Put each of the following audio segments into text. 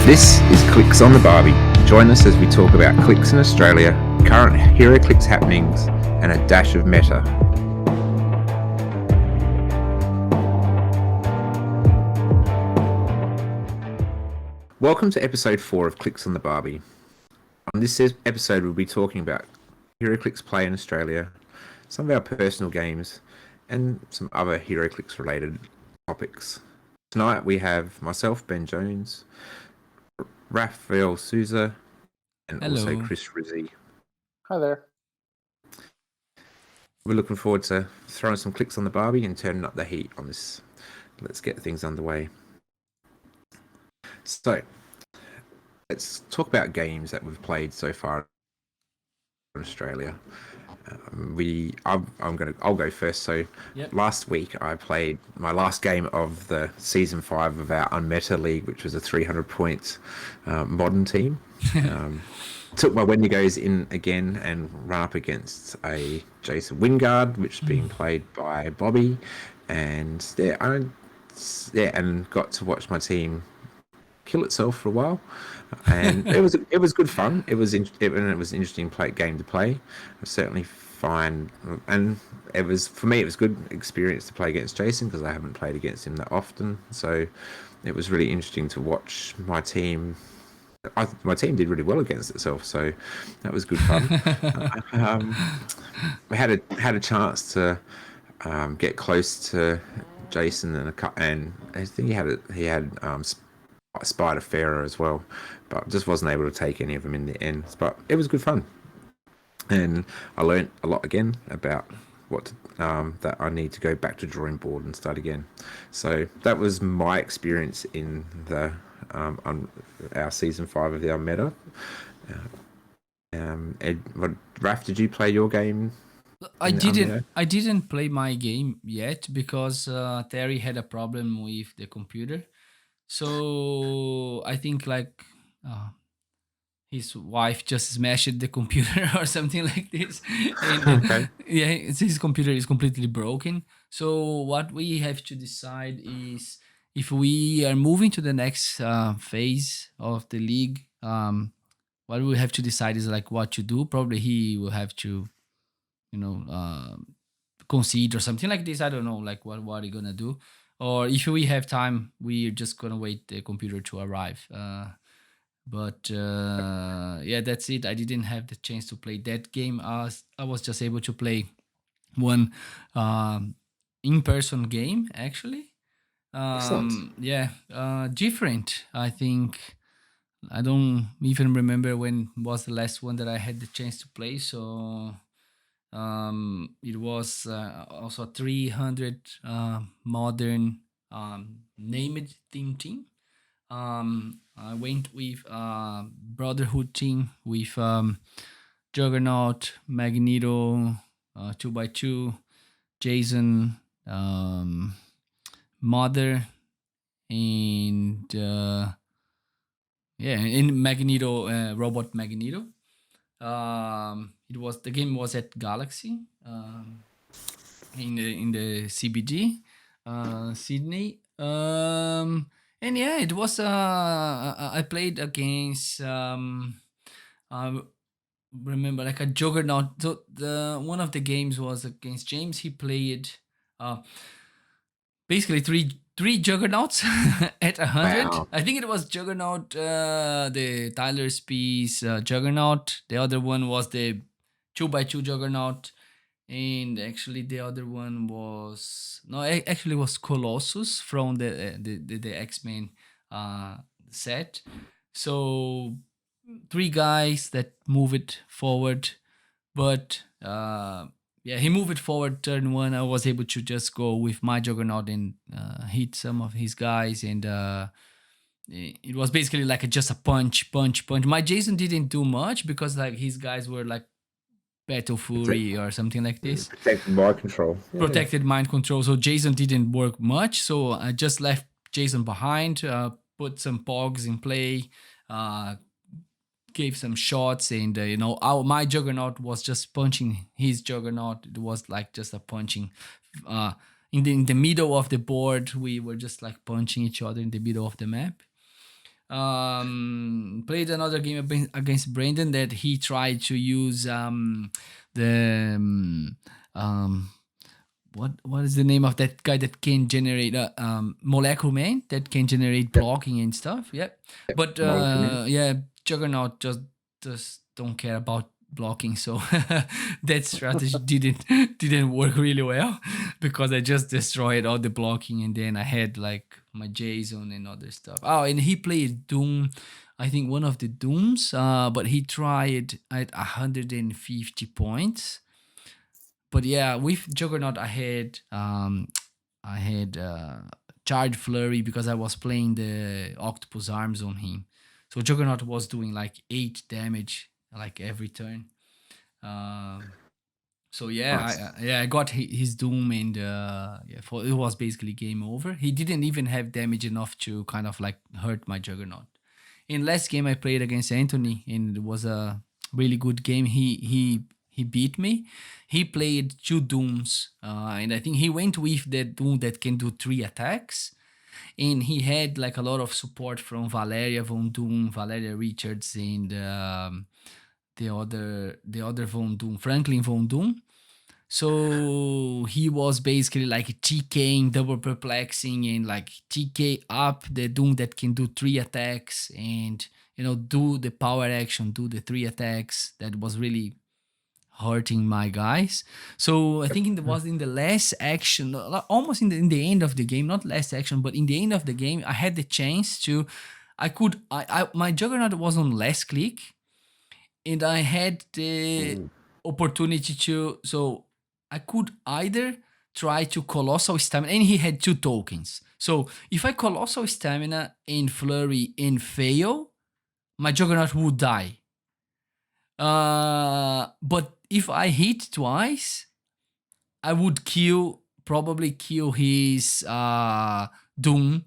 This is Clix on the Barbie. Join us as we talk about Clix in Australia, current heroclix happenings, and a dash of meta. Welcome to episode 4 of Clix on the Barbie. On this episode, we'll be talking about heroclix play in Australia, some of our personal games, and some other heroclix related topics. Tonight we have myself, Ben Jones, Raphael Souza, and Hello. also Chris Rizzi. Hi there. We're looking forward to throwing some clicks on the Barbie and turning up the heat on this. Let's get things underway. So, let's talk about games that we've played so far in Australia. I'll go first. So, Last week I played my last game of the season 5 of our Unmeta League, which was a 300 points modern team. Took my Wendigos in again and ran up against a Jason Wingard, which is being played by Bobby, and and got to watch my team kill itself for a while, and it was good fun. It was an interesting game to play. I certainly find, and it was good experience to play against Jason because I haven't played against him that often. So it was really interesting to watch my team. My team did really well against itself, so that was good fun. We had a chance to get close to Jason and I think he had Spider Pharaoh as well, but just wasn't able to take any of them in the end. But it was good fun, and I learned a lot again about that I need to go back to drawing board and start again. So that was my experience in the on our season 5 of the Unmeta. Raf, did you play your game? I didn't play my game yet because Terry had a problem with the computer. So I think his wife just smashed the computer or something like this. And, Okay. Yeah, his computer is completely broken. So what we have to decide is if we are moving to the next phase of the league. What we have to decide is what to do. Probably he will have to, concede or something like this. I don't know, what are you gonna do? Or if we have time, we're just gonna wait the computer to arrive. But that's it. I didn't have the chance to play that game. I was just able to play one in-person game actually. Excellent. Different. I think I don't even remember when was the last one that I had the chance to play. So it was also a 300 modern named team. I went with Brotherhood team with Juggernaut, Magneto, 2x2, Jason, Mother, and in Magneto, Robot Magneto. The game was at Galaxy in the CBD, Sydney. And it was I played against I remember a Juggernaut. So one of the games was against James. He played basically three Juggernauts at 100. Wow. I think it was Juggernaut, the Tyler Spees Juggernaut. The other one was the 2x2 Juggernaut. And actually the other one was Colossus from the X-Men set. So 3 guys that move it forward, but he moved it forward turn 1. I was able to just go with my Juggernaut and hit some of his guys, and it was basically just a punch. My Jason didn't do much because his guys were Battle Fury or something like this. Protected mind control. Protected mind control. So Jason didn't work much. So I just left Jason behind, put some pogs in play, gave some shots, and my Juggernaut was just punching his Juggernaut. It was just a punching. In the middle of the board, we were just punching each other in the middle of the map. Played another game against Brandon that he tried to use the what is the name of that guy that can generate molecule man that can generate Yep. blocking and stuff. Yep. But Molecule Man. yeah, Juggernaut just don't care about blocking, so that strategy didn't work really well because I just destroyed all the blocking and then I had like my Jason and other stuff. Oh, and he played Doom, I think one of the Dooms, but he tried at 150 points. But yeah, with Juggernaut, I had Charge Flurry because I was playing the Octopus Arms on him. So Juggernaut was doing like 8 damage like every turn. Um, so yeah, Nice. I got his Doom and yeah, for it was basically game over. He didn't even have damage enough to kind of like hurt my Juggernaut. In last game I played against Anthony and it was a really good game. He beat me. He played 2 Dooms, and I think he went with the Doom that can do 3 attacks. And he had like a lot of support from Valeria Von Doom, Valeria Richards, and the other Von Doom, Franklin Von Doom. So he was basically like TKing, double perplexing, and like TK up the Doom that can do 3 attacks and do the power action, do the 3 attacks. That was really hurting my guys. So I think it was in the last action, almost in the end of the game, not last action, but in the end of the game, I had the chance to, my Juggernaut was on last click, and I had the Ooh. opportunity to, so I could either try to Colossal Stamina, and he had 2 tokens. So if I Colossal Stamina and Flurry and fail, my Juggernaut would die. But if I hit twice, I would probably kill his Doom,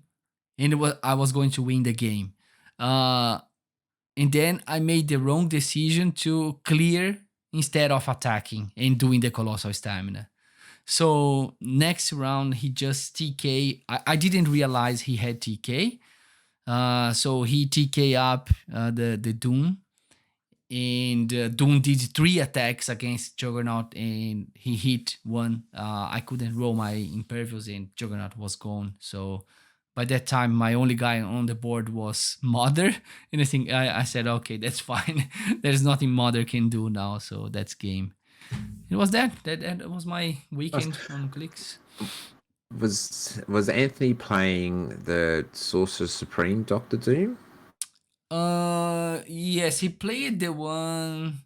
and I was going to win the game. And then I made the wrong decision to clear instead of attacking and doing the Colossal Stamina. So next round he just TK. I didn't realize he had TK. So he TK up the Doom, and Doom did 3 attacks against Juggernaut, and he hit one. I couldn't roll my Impervious, and Juggernaut was gone. So by that time, my only guy on the board was Mother, and I said, okay, that's fine. There's nothing Mother can do now, so that's game. It was that was my Nice. weekend on Clix. Was Anthony playing the Sorcerer Supreme Doctor Doom? Yes, he played the one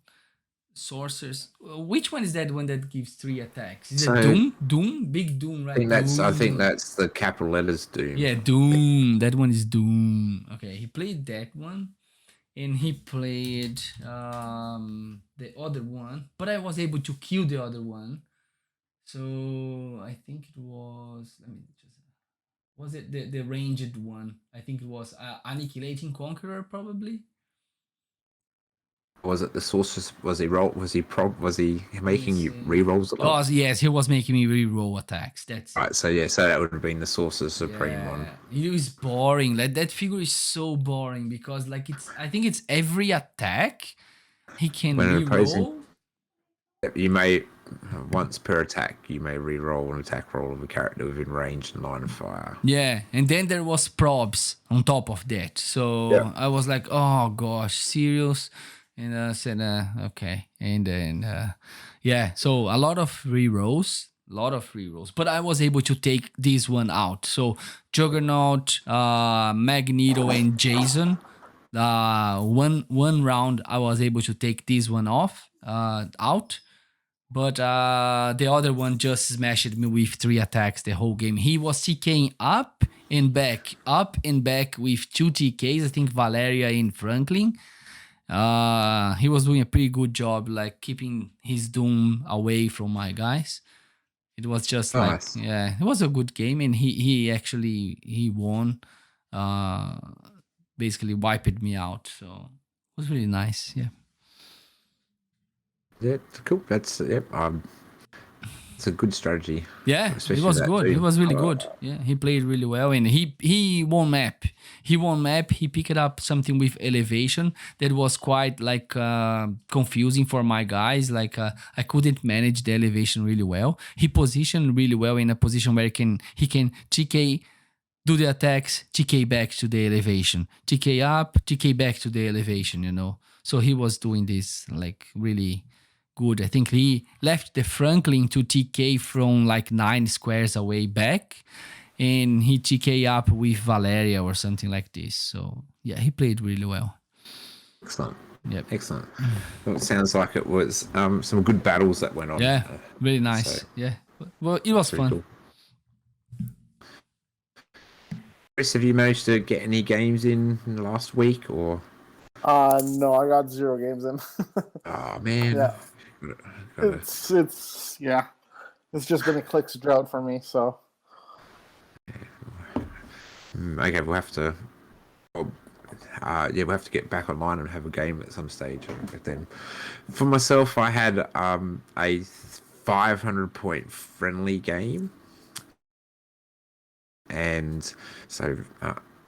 sorcerers. Which one is that one that gives 3 attacks? Is it So Doom? Doom? Big Doom, right? I think Doom. that's the capital letters Doom. Yeah, Doom. That one is Doom. Okay, he played that one. And he played the other one. But I was able to kill the other one. So I think it was, let me just, was it the ranged one? I think it was Annihilating Conqueror, probably. Was it the Sorcerer? Was he roll? Was he Let me making you see. re-rolls a lot? Oh, yes, he was making me re-roll attacks. That's it. Right. So yeah. So that would have been the Sorcerer Supreme one. Yeah, it is boring. Like that figure is so boring because like I think it's every attack he can When an opposing, re-roll. you may once per attack, you may re-roll an attack roll of a character within range and line of fire. Yeah, and then there was probs on top of that. Yeah. So I was like, oh gosh, serious? And I said, okay. And then yeah, so a lot of re-rolls. But I was able to take this one out. So Juggernaut, Magneto, and Jason. One round I was able to take this one out, but the other one just smashed me with 3 attacks the whole game. He was TKing up and back with 2 TKs. I think Valeria and Franklin. He was doing a pretty good job, like keeping his Doom away from my guys. It was just like, Nice. yeah, it was a good game, and he won. Uh, Basically wiped me out, so it was really nice. Yeah. Yeah. Cool. That's yep. It's a good strategy, Yeah, it especially was that good. It Doom. was really good. Yeah, he played really well, and he won map. He won map. He picked up something with elevation that was quite like confusing for my guys. Like I couldn't manage the elevation really well. He positioned really well in a position where he can TK, do the attacks, TK back to the elevation, TK up, TK back to the elevation. So he was doing this like really good. I think he left the Franklin to TK from like 9 squares away back, and he TK up with Valeria or something like this. So yeah, he played really well. Excellent. Yep. Excellent. Well, it sounds like it was some good battles that went on. Yeah, really So nice. Yeah. Well, it was pretty fun. cool. Chris, have you managed to get any games in the last week or? No, I got 0 games in. Oh man. Yeah. Gotta- It's yeah. It's just been a Clix drought for me, so Okay, we'll have to. We'll have to get back online and have a game at some stage with them. For myself, I had a 500-point friendly game, and so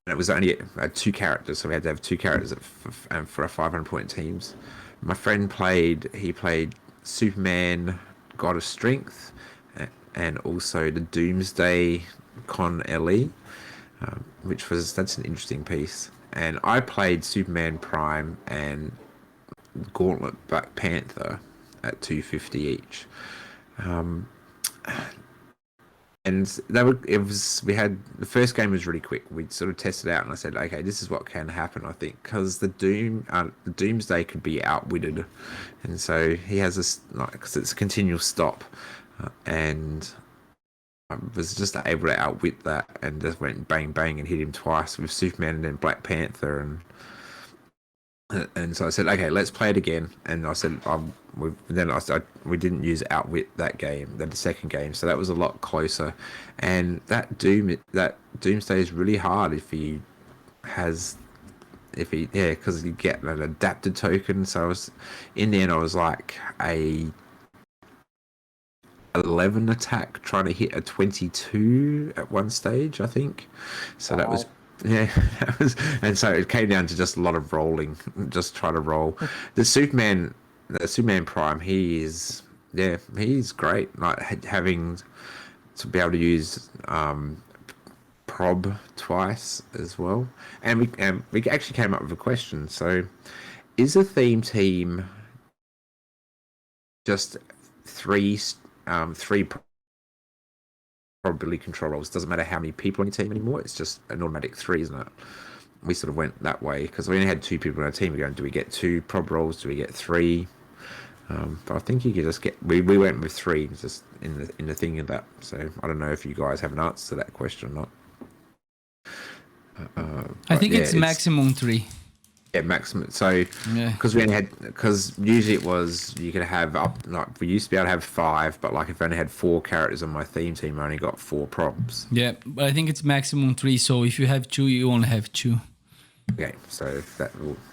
it was only 2 characters, so we had to have 2 characters for a 500-point teams. My friend played. He played Superman, God of Strength, and also the Doomsday Con Le, that's an interesting piece. And I played Superman Prime and Gauntlet Black Panther at 250 each. And we had the first game was really quick. We sort of tested out, and I said, okay, this is what can happen. I think because the Doomsday could be outwitted, and so he has this because it's a continual stop, and I was just able to outwit that and just went bang bang and hit him twice with Superman and then Black Panther, and so I said, okay, let's play it again. And I said, we didn't use outwit that game, the second game, so that was a lot closer. And that Doomsday is really hard because you get an adapted token. So in the end, I was like a 11 attack trying to hit a 22 at one stage, I think. So wow. that was and so it came down to just a lot of rolling, just try to roll. The Superman Prime, he's great. Like having to be able to use prob twice as well, and we actually came up with a question. So, is a theme team just three probability control rolls? Doesn't matter how many people on your team anymore. It's just an automatic 3, isn't it? We sort of went that way because we only had 2 people on our team. We're going, do we get 2 prob rolls? Do we get 3? But I think you could just get. We went with 3 just in the thing of that. So I don't know if you guys have an answer to that question or not. I think it's maximum 3. Yeah, maximum. So because usually it was you could have we used to be able to have 5, but like if I only had 4 characters on my theme team, I only got 4 props. Yeah, but I think it's maximum 3. So if you have 2, you only have 2. Okay, so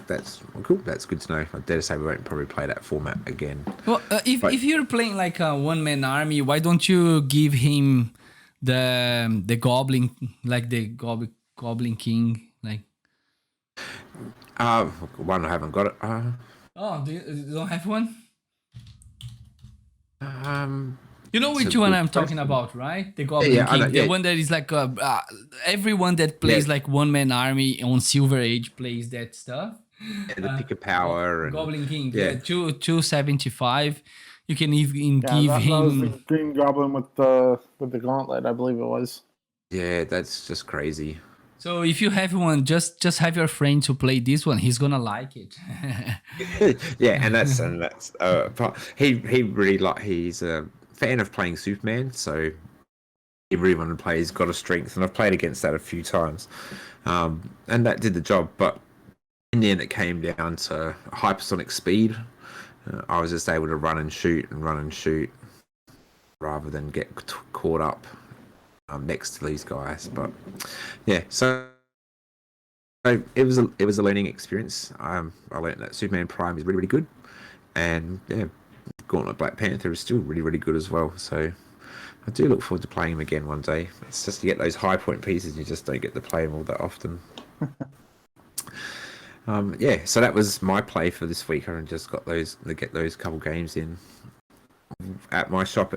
that's cool. That's good to know. I dare say we won't probably play that format again. Well, if you're playing like a 1-man army, why don't you give him the goblin, like the goblin king, like? One I haven't got it. Oh, you don't have one? You know It's which a one good I'm talking question. about, right? The Goblin Yeah, I King. know, The yeah. one that is like everyone that plays Yeah. like 1-man army on Silver Age plays that stuff. The pick of power and Goblin King. yeah. 275. You can even yeah, give that was the him. Green Goblin with the gauntlet, I believe it was. Yeah, that's just crazy. So if you have one, just have your friend to play this one. He's gonna like it. Yeah, and that's he really he's a fan of playing Superman, so he really wanted to play his God of Strength, and I've played against that a few times, and that did the job. But in the end, it came down to hypersonic speed. I was just able to run and shoot rather than get caught up next to these guys. But yeah, so it was a learning experience. I learned that Superman Prime is really, really good, and yeah, Gauntlet Black Panther is still really, really good as well. So I do look forward to playing them again one day. It's just you get those high point pieces, you just don't get to play them all that often. Yeah, so that was my play for this week. I just got those to get those couple games in. At my shop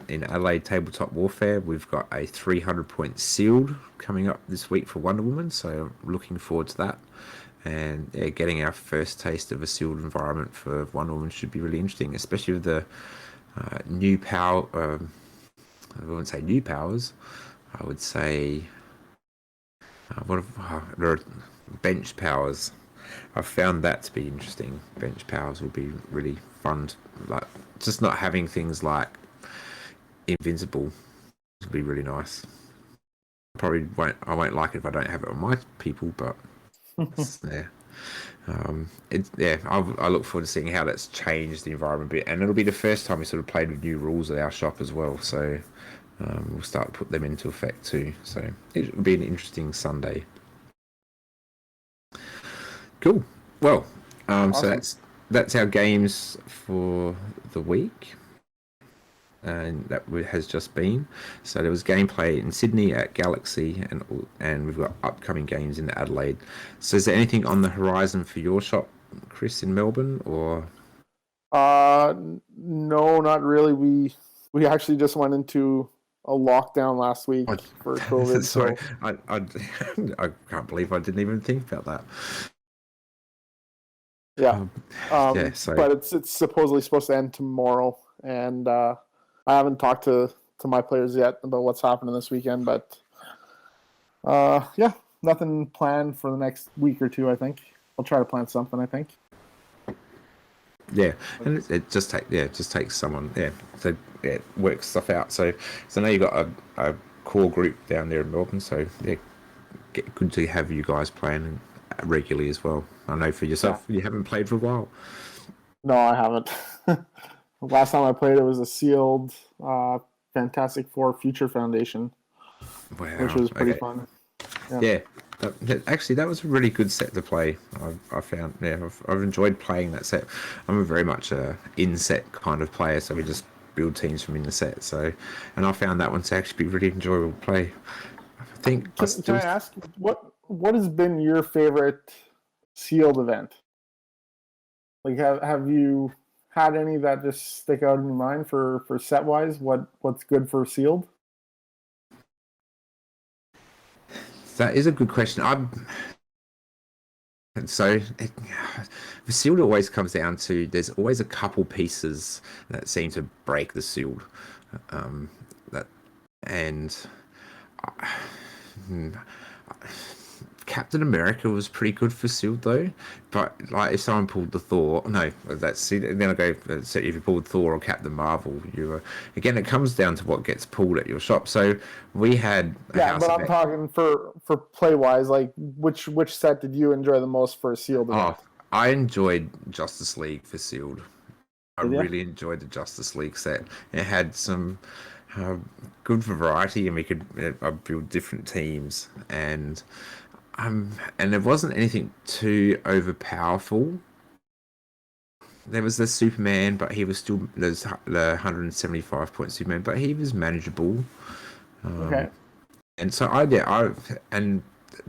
in Adelaide Tabletop Warfare, we've got a 300 point sealed coming up this week for Wonder Woman, so I'm looking forward to that. And yeah, getting our first taste of a sealed environment for Wonder Woman should be really interesting, especially with the new power. I wouldn't say new powers. I would say there are bench powers. I've found that to be interesting. Bench powers will be really fun. Like just not having things like invincible would be really nice. Probably won't. I won't like it if I don't have it on my people, but it's there. I look forward to seeing how that's changed the environment a bit, and it'll be the first time we sort of played with new rules at our shop as well. So we'll start to put them into effect too. So it'll be an interesting Sunday. Cool. Well, Awesome. so that's our games for the week, and that has just been. So there was gameplay in Sydney at Galaxy, and we've got upcoming games in Adelaide. So is there anything on the horizon for your shop, Chris, in Melbourne, or? No, not really. We actually just went into a lockdown last week for COVID. Sorry, So I can't believe I didn't even think about that. yeah, Yeah. So but it's supposedly supposed to end tomorrow, and I haven't talked to my players yet about what's happening this weekend. But yeah, nothing planned for the next week or two. I think I'll try to plan something. I think. yeah, and it just takes someone to work stuff out. So I know you got a core group down there in Melbourne. So yeah, good to have you guys playing regularly as well. I know for yourself, you haven't played for a while. No, I haven't. Last time I played, it was a sealed Fantastic Four Future Foundation, Wow, which was pretty okay. fun. Yeah, actually, that was a really good set to play. I found, I've enjoyed playing that set. I'm a very much a in-set kind of player, so we just build teams from in the set. So, and I found that one to actually be really enjoyable to play. I think I Can still I ask what has been your favorite sealed event? Like, have you had any that just stick out in your mind for set wise? What's good for sealed? that is a good question. So the sealed always comes down to there's always a couple pieces that seem to break the sealed. That and Captain America was pretty good for sealed though, but like if someone pulled the Thor, no, that's then I go. So if you pulled Thor or Captain Marvel, you were again. It comes down to what gets pulled at your shop. So we had a Yeah, house but I'm event. talking for play wise. Like, which set did you enjoy the most for a sealed event? Oh, I enjoyed Justice League for sealed. I Did you? really enjoyed the Justice League set. It had some uh, good variety, and we could build different teams, and there wasn't anything too overpowerful. There was the Superman, but he was still there's the 175 point Superman, but he was manageable. Okay. And so I and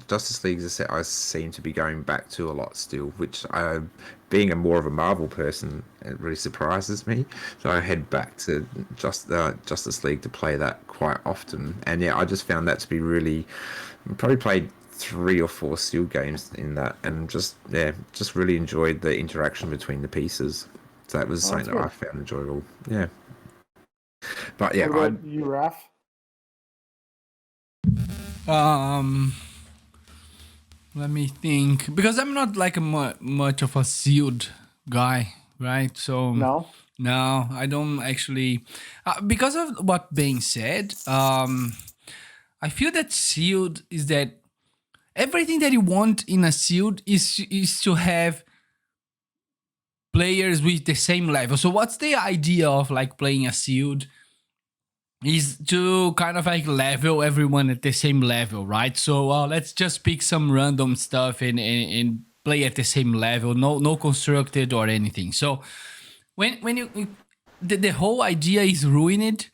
Justice League is a set I seem to be going back to a lot still, which being a more of a Marvel person, it really surprises me. So I head back to Justice League to play that quite often, and yeah, I just found that to be really probably played 3 or 4 sealed games in that, and just really enjoyed the interaction between the pieces. So that was Oh, something that's that I good. found enjoyable. Yeah, but yeah, What about you, Raph? Um, Let me think, because I'm not like a much of a sealed guy, right? So No. no, I don't actually. Because of what being said, I feel that sealed is that everything that you want in a sealed is to have players with the same level. So what's the idea of like playing a sealed? Is to kind of like level everyone at the same level, right? So let's just pick some random stuff and play at the same level, no constructed or anything. So when the whole idea is ruined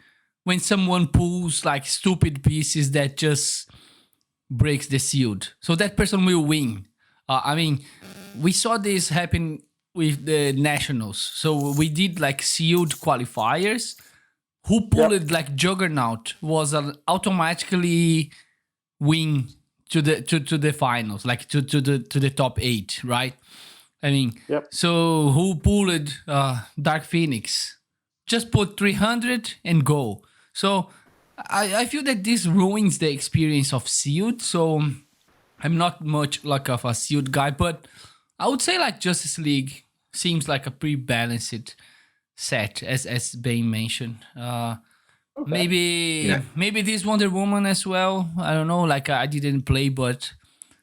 when someone pulls like stupid pieces that just breaks the shield. So that person will win. I mean, we saw this happen with the nationals. So we did like sealed qualifiers. Who pulled like Juggernaut was automatically win to the finals, like to the top 8, right? I mean, so who pulled Dark Phoenix? Just put 300 and go. So I feel that this ruins the experience of sealed. So I'm not much like of a sealed guy, but I would say like Justice League seems like a pretty balanced set, as Bane mentioned. Maybe this Wonder Woman as well. I don't know. Like I didn't play, but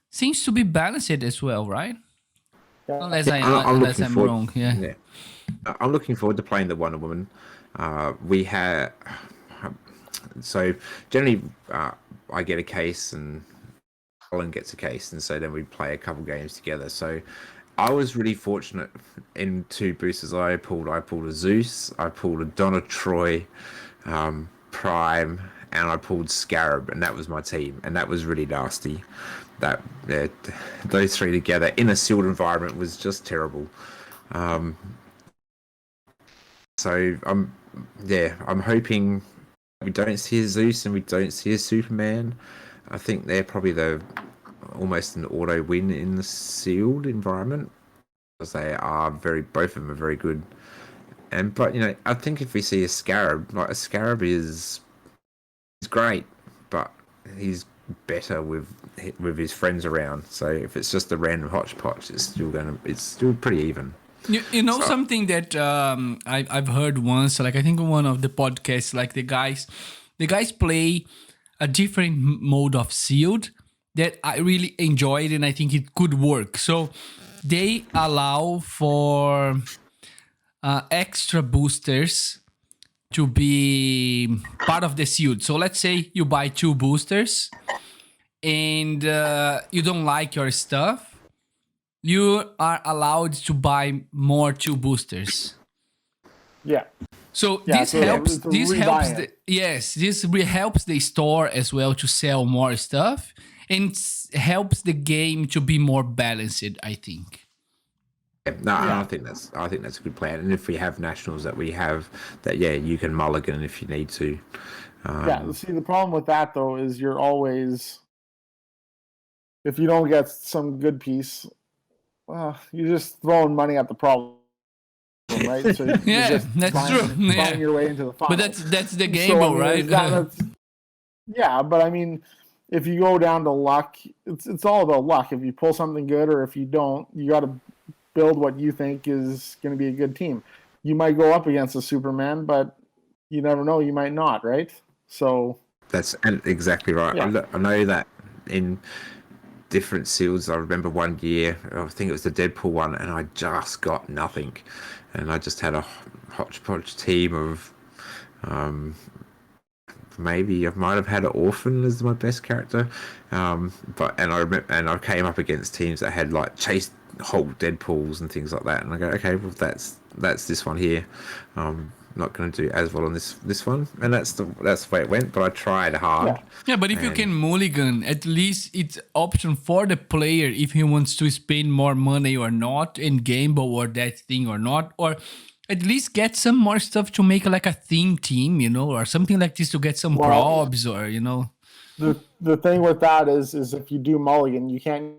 seems to be balanced as well, right? Unless I'm wrong. Yeah. I'm looking forward to playing the Wonder Woman. We had so generally I get a case and Colin gets a case, and so then we play a couple games together. So I was really fortunate in 2 boosters I pulled a Zeus, I pulled a Donna Troy, Prime, and I pulled Scarab, and that was my team, and that was really nasty. That those 3 together in a sealed environment was just terrible. So I'm hoping we don't see a Zeus and we don't see a Superman. I think they're probably almost an auto win in the sealed environment, because they are both of them are very good. But I think if we see a Scarab, like a Scarab is great, but he's better with his friends around. So if it's just a random hodgepodge, it's still pretty even. You know, something that I've heard once, like I think one of the podcasts, like the guys play a different mode of sealed that I really enjoyed, and I think it could work. So they allow for extra boosters to be part of the sealed. So let's say you buy 2 boosters and you don't like your stuff, you are allowed to buy more 2 boosters. Yeah. So this helps. This helps. This helps the store as well to sell more stuff, and helps the game to be more balanced, I think. I think that's a good plan. And if we have nationals that you can mulligan if you need to. See, the problem with that though is you're always, if you don't get some good piece, you're just throwing money at the problem, right? So that's true. Buying your way into the final. But that's the game, so, right? But I mean, if you go down to luck, it's all about luck. If you pull something good, or if you don't, you got to build what you think is going to be a good team. You might go up against a Superman, but you never know. You might not, right? So that's exactly right. Yeah. I know that in different seals, I remember one year, I think it was the Deadpool one, and I just got nothing, and I just had a hodgepodge team of maybe I might have had an Orphan as my best character, but I came up against teams that had like Chase Hulk Deadpools and things like that, and I go, okay, well that's this one here. Not going to do as well on this one, and that's the way it went. But I tried hard. Yeah, but if you can mulligan, at least it's option for the player if he wants to spend more money or not in game or that thing or not, or at least get some more stuff to make like a theme team, or something like this to get some probs or The thing with that is if you do mulligan, you can't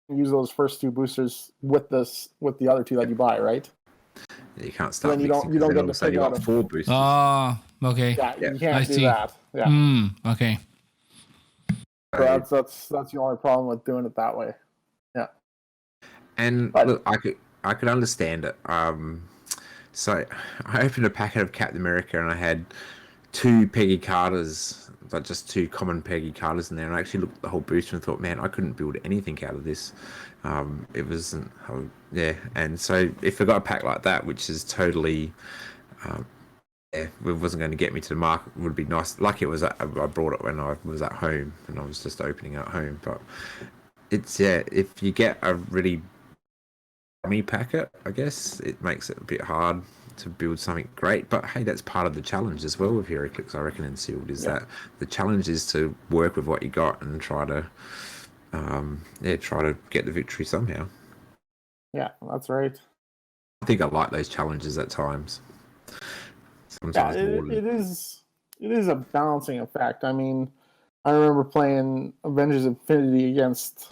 use those first 2 boosters with the other 2 that you buy, right? You can't start. Then you don't get to pick out 4 boosters. Okay. Yeah, you can't do that. Yeah. Okay. So that's the only problem with doing it that way. Yeah. And look, I could understand it. So I opened a packet of Captain America, and I had 2 Peggy Carters, like just 2 common Peggy Carters in there, and I actually looked at the whole booster and thought, man, I couldn't build anything out of this. It wasn't, and so if I got a pack like that, which is totally, it wasn't going to get me to the market, it would be nice. Like it was, I brought it when I was at home, and I was just opening it at home. But it's if you get a really dummy packet, I guess it makes it a bit hard to build something great. But hey, that's part of the challenge as well with heroclix, I reckon, in sealed, is that the challenge is to work with what you got and try to get the victory somehow. Yeah, that's right. I think I like those challenges at times. Sometimes more than... it is a balancing effect. I mean, I remember playing Avengers Infinity against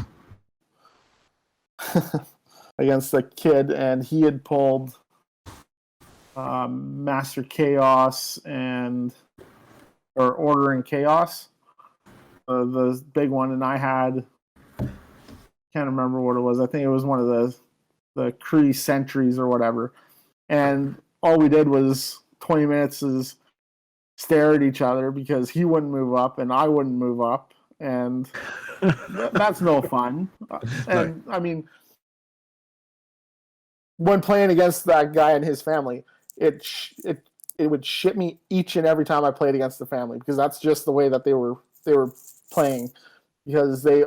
against a kid, and he had pulled Master Chaos or Order and Chaos, the big one, and I had, can't remember what it was. I think it was one of the Kree Sentries or whatever, and all we did was 20 minutes is stare at each other because he wouldn't move up and I wouldn't move up, and that's no fun. And I mean, when playing against that guy and his family, it would shit me each and every time I played against the family, because that's just the way that they were playing, because they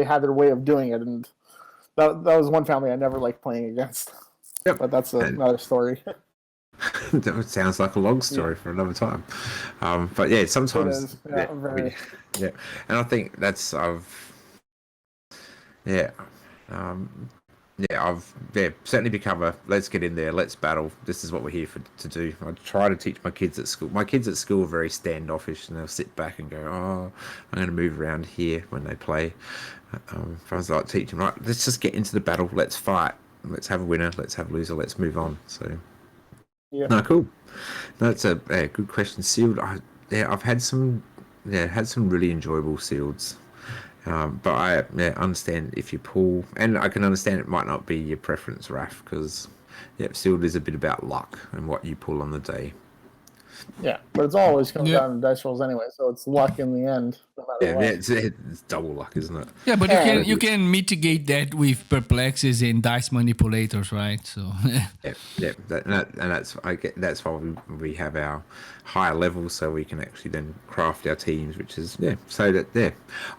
had their way of doing it, and that was one family I never liked playing against. Yep. But that's another story. That sounds like a long story for another time. But yeah, sometimes and I think that's I've certainly become a let's get in there, let's battle. This is what we're here to do. I try to teach my kids at school. My kids at school are very standoffish, and they'll sit back and go, "Oh, I'm going to move around here" when they play. I was like teaching, right? Let's just get into the battle. Let's fight. Let's have a winner. Let's have a loser. Let's move on. So, no, cool. That's a good question. Sealed. I've had some really enjoyable sealeds. But I understand if you pull, and I can understand it might not be your preference, Raf, because sealed is a bit about luck and what you pull on the day. Yeah, but it's always coming down to dice rolls anyway, so it's luck in the end. No matter what. It's double luck, isn't it? Yeah, but you can mitigate that with perplexes and dice manipulators, right? So that's why we have our higher levels, so we can actually then craft our teams, which is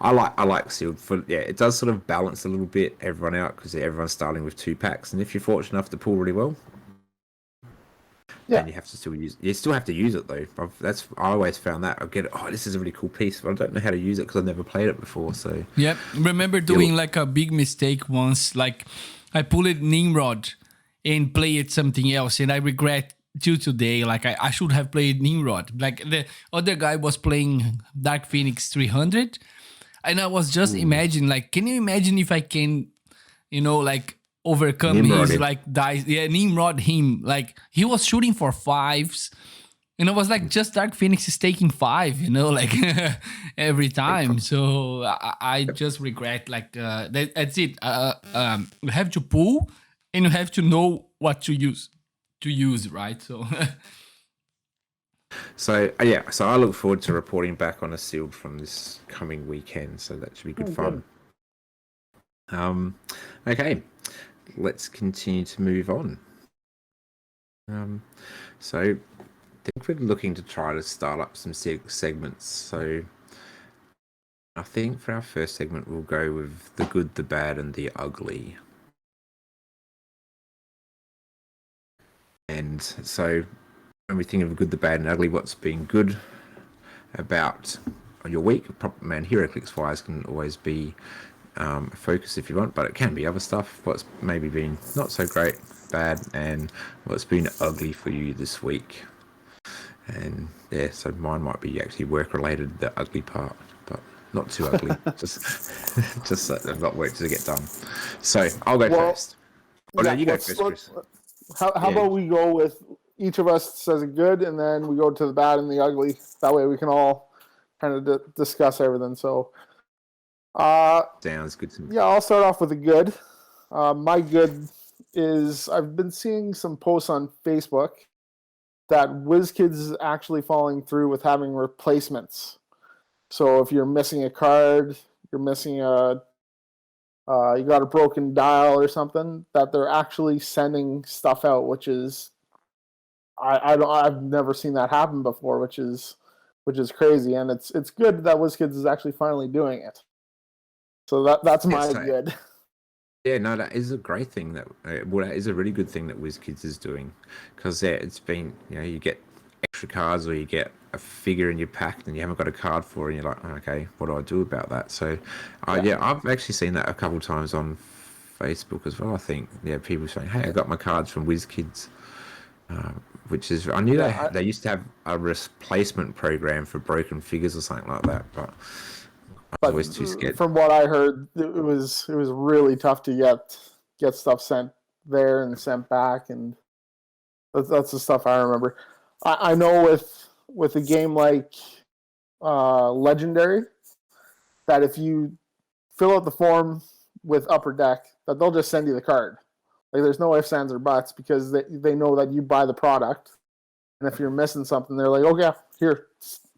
I like sealed for it does sort of balance a little bit everyone out, because everyone's starting with 2 packs, and if you're fortunate enough to pull really well, and you have to still have to use it though. I always found that I get it. Oh, this is a really cool piece, but I don't know how to use it because I've never played it before. So remember doing like a big mistake once. Like I pulled Nimrod and played something else, and I regret till today. Like I should have played Nimrod. Like the other guy was playing Dark Phoenix 300, and I was just imagining, like, can you imagine if I can, like, overcome Nimrod his like dice? Nimrod him, like he was shooting for 5s, and it was like just Dark Phoenix is taking 5, like every time. So I just regret, like that's it. You have to pull, and you have to know what to use, right? So so I look forward to reporting back on a sealed from this coming weekend, so that should be good fun. Okay, let's continue to move on. So I think we're looking to try to start up some segments. So I think for our first segment, we'll go with the good, the bad, and the ugly. And so when we think of the good, the bad, and ugly, what's been good about your week? Man, heroclix wise can always be a focus if you want, but it can be other stuff. What's maybe been not so great, bad, and what's been ugly for you this week. And so mine might be actually work related, the ugly part, but not too ugly. just a lot of work to get done. So I'll go first. No, you go first, Chris. How about we go with each of us says a good, and then we go to the bad and the ugly. That way we can all kind of discuss everything. So sounds good to me. Yeah, I'll start off with a good. My good is I've been seeing some posts on Facebook that WizKids is actually following through with having replacements. So if you're missing a card, you're missing you got a broken dial or something, that they're actually sending stuff out, which is I've never seen that happen before, which is crazy, and it's good that WizKids is actually finally doing it. So that's my good. Yeah, no, that is a great thing that is a really good thing that WizKids is doing, because it's been, you get extra cards or you get a figure in your pack and you haven't got a card for it and you're like, "Oh, okay, what do I do about that?" So, Yeah. yeah, I've actually seen that a couple of times on Facebook as well. I think, yeah, people saying, "Hey, I got my cards from WizKids," which is, I knew Yeah. they used to have a replacement program for broken figures or something like that, but I was But always too scared. from what I heard, it was really tough to get stuff sent there and sent back, and that's the stuff I remember. I know with a game like Legendary, that if you fill out the form with Upper Deck, that they'll just send you the card. Like there's no ifs, ands, or buts, because they know that you buy the product, and if you're missing something, they're like, okay, here,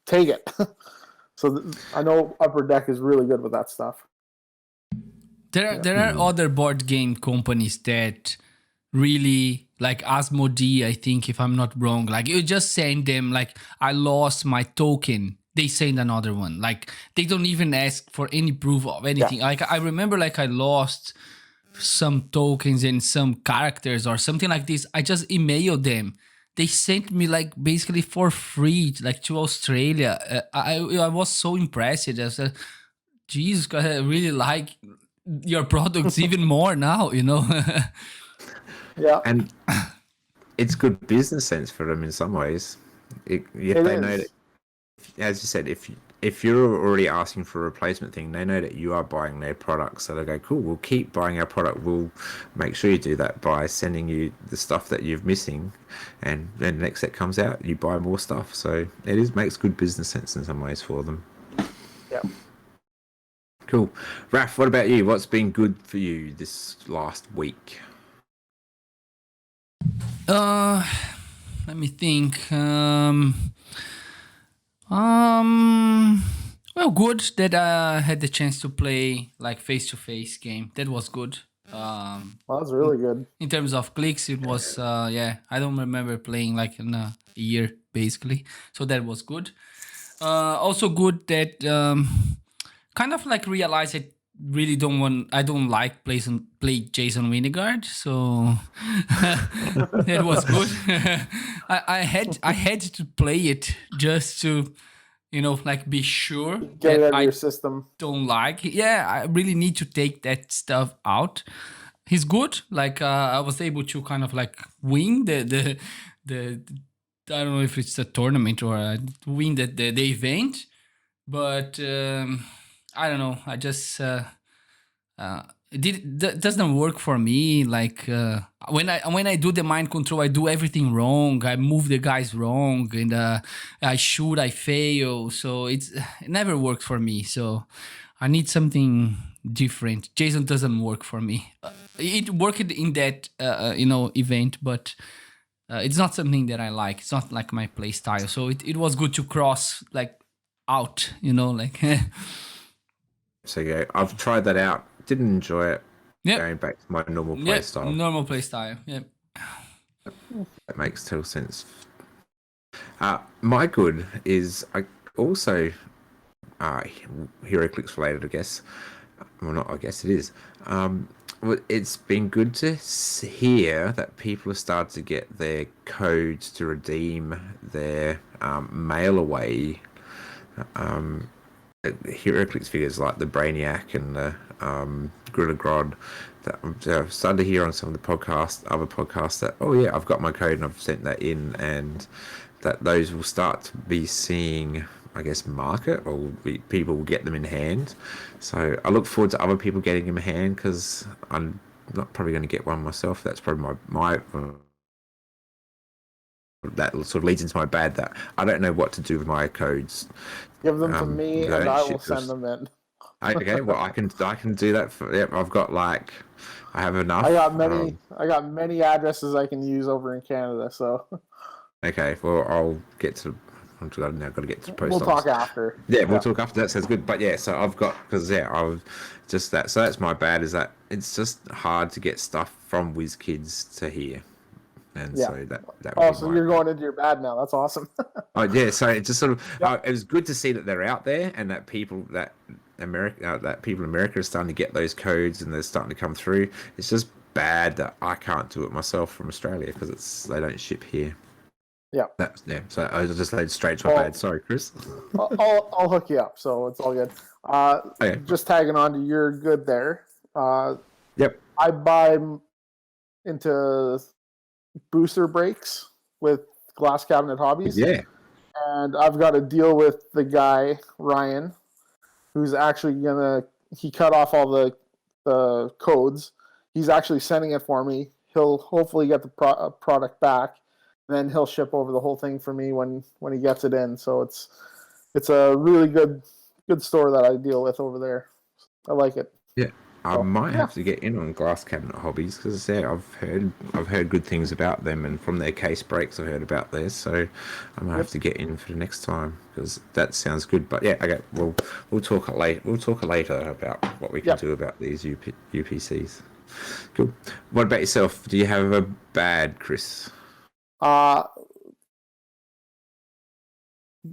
take it. So I know Upper Deck is really good with that stuff. There are other board game companies that really, like Asmodee, I think, if I'm not wrong, like you just send them like, I lost my token, they send another one. Like they don't even ask for any proof of anything. Like I remember, like I lost some tokens and some characters or something like this. I just emailed them. They sent me like basically for free, like to Australia. I was so impressed. I said, Jesus, I really like your products even more now, Yeah, And it's good business sense for them in some ways. If it they know that, is. as you said, if you're already asking for a replacement thing, they know that you are buying their product, so they go, "Cool, we'll keep buying our product. We'll make sure you do that by sending you the stuff that you're missing, and then the next set comes out, you buy more stuff." So makes good business sense in some ways for them. Yeah. Cool, Raf. What about you? What's been good for you this last week? Let me think. Well, good that I had the chance to play like face-to-face game. That was good. Well, that's really good. In terms of clicks, it was yeah. I don't remember playing like in a year basically, so that was good. Also good that kind of like realized I don't like play Jason Winegard, so that was good. I had to play it just to like be sure Get it that out of I your system. don't like it. Yeah, I really need to take that stuff out. He's good. Like I was able to kind of like win the I don't know if it's a tournament or win the event, but I don't know. I just that doesn't work for me. Like when I do the mind control, I do everything wrong. I move the guys wrong, and I fail. So it never works for me. So I need something different. Jason doesn't work for me. It worked in that event, but it's not something that I like. It's not like my play style. So it was good to cross like out. Like. So yeah, I've tried that out. Didn't enjoy it. Yep. Going back to my normal play style. Normal play style. Yep. That makes total sense. My good is I also heroclix related, I guess. Well, not. I guess it is. It's been good to hear that people have started to get their codes to redeem their mail away heroclix figures like the Brainiac and the Gorilla Grodd that I've started to hear on some of the other podcasts that, oh yeah, I've got my code and I've sent that in, and that those will start to be seeing, I guess, market, or people will get them in hand. So I look forward to other people getting them in hand, because I'm not probably going to get one myself. That's probably my that sort of leads into my bad that I don't know what to do with my codes. Give them to me, and I will send them in. Okay, well I can do that. Yep, I have enough. I got many addresses I can use over in Canada. So okay, well I'll get to. I've now got to get to post. We'll talk after. Yeah, we'll talk after. That sounds good. But yeah, so I've got, because yeah, I've just that. So that's my bad. Is that it's just hard to get stuff from WizKids to here. And so that oh, so you're going into your bad now. That's awesome. Oh yeah, so it just sort of it was good to see that they're out there, and that people that America, that people in America are starting to get those codes and they're starting to come through. It's just bad that I can't do it myself from Australia because they don't ship here. Yeah. So I just laid straight to my bad. Sorry, Chris. I'll hook you up, so it's all good. Okay. Just tagging on to your good there. Yep. I buy into booster breaks with Glass Cabinet Hobbies. Yeah. And I've got a deal with the guy, Ryan, who's actually he cut off all the codes. He's actually sending it for me. He'll hopefully get the product back. Then he'll ship over the whole thing for me when he gets it in. So it's a really good store that I deal with over there. I like it. Yeah, I might have to get in on Glass Cabinet Hobbies because I say I've heard good things about them, and from their case breaks I've heard about theirs. So I might have to get in for the next time because that sounds good. But yeah, okay, we'll talk later. We'll talk later about what we can do about these UPCs. Cool. What about yourself? Do you have a bad, Chris? You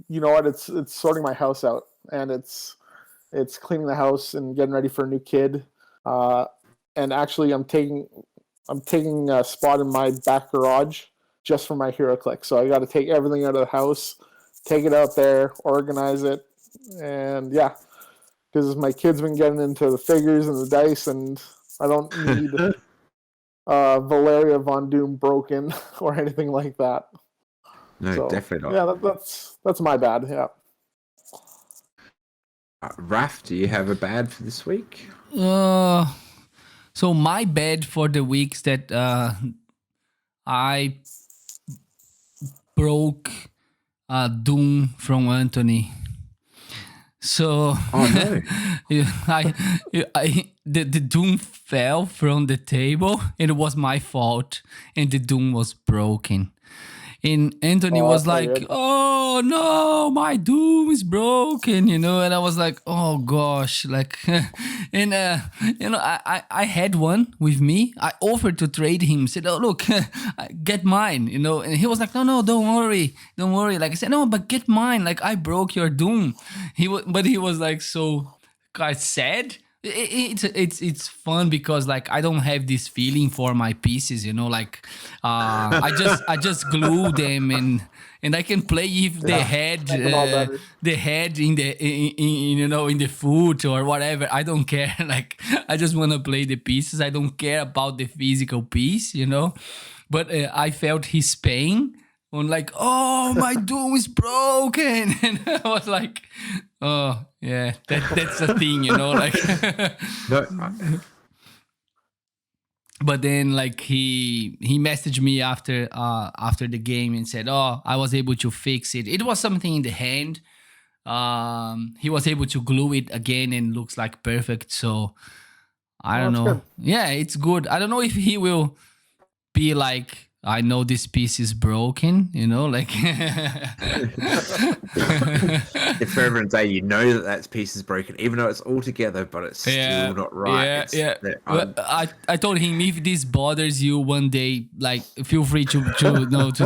know what? It's sorting my house out, and it's cleaning the house and getting ready for a new kid. And actually, I'm taking a spot in my back garage just for my heroclix. So I got to take everything out of the house, take it out there, organize it, and yeah, because my kid's been getting into the figures and the dice, and I don't need Valeria Von Doom broken or anything like that. No, So, definitely not. Yeah, that's my bad. Yeah. Raf, do you have a bad for this week? So my bad for the weeks that I broke Doom from Anthony. So no. The Doom fell from the table and it was my fault and the Doom was broken. And Anthony was like, "Oh no, my Doom is broken," and I was like, "Oh gosh," like, and I had one with me. I offered to trade him. Said, "Oh look, get mine," and he was like, "No, don't worry." Like I said, "No, but get mine. Like I broke your Doom." He was like so quite sad. It's fun because like I don't have this feeling for my pieces, like I just glue them and I can play if the head in the foot or whatever. I don't care. Like I just want to play the pieces. I don't care about the physical piece, But I felt his pain. On like, oh, my Doom is broken, and I was like, oh yeah, that's the thing, like. But then like he messaged me after the game and said, oh, I was able to fix it. It was something in the hand. He was able to glue it again and looks like perfect. So I don't know. Good. Yeah, it's good. I don't know if he will be like, I know this piece is broken, like. If forever and day, that piece is broken, even though it's all together, but it's still not right. Yeah. I told him, if this bothers you one day, like, feel free to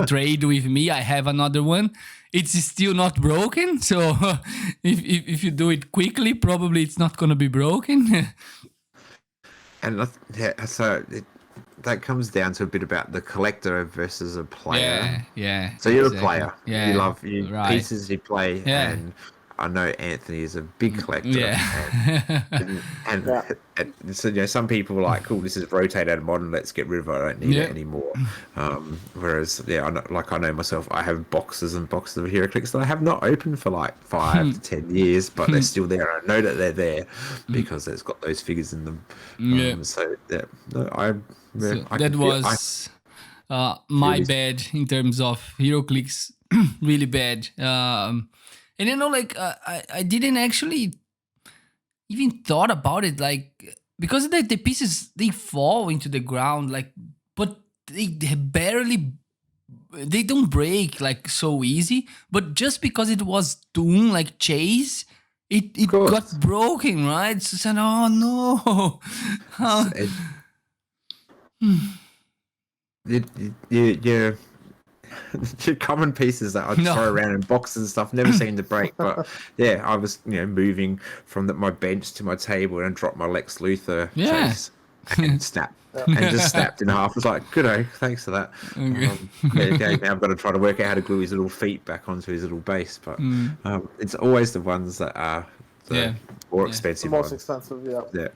trade with me. I have another one. It's still not broken, so if you do it quickly, probably it's not gonna be broken. And so that comes down to a bit about the collector versus a player. Yeah. So you're a player. Yeah. You love pieces you play. Yeah. And I know Anthony is a big collector. Yeah. And so some people are like, cool, this is rotate out of modern, let's get rid of it, I don't need it anymore. Whereas I know myself, I have boxes and boxes of heroclix that I have not opened for like 5 to 10 years, but they're still there. I know that they're there because it's got those figures in them. That was my bad in terms of heroclix. Really bad. And I didn't actually even thought about it, like, because the pieces, they fall into the ground, like, but they don't break like so easy. But just because it was Doom, like Chase, it got broken, right? So said, oh no. common pieces that I'd No. throw around in boxes and stuff, never seemed to break. But yeah, I was moving from my bench to my table and dropped my Lex Luthor Yeah. chase and snapped. And just snapped in half. I was like, good, thanks for that. Okay. Okay, now I've got to try to work out how to glue his little feet back onto his little base. But it's always the ones that are the more The expensive most ones. expensive, yeah. Yeah.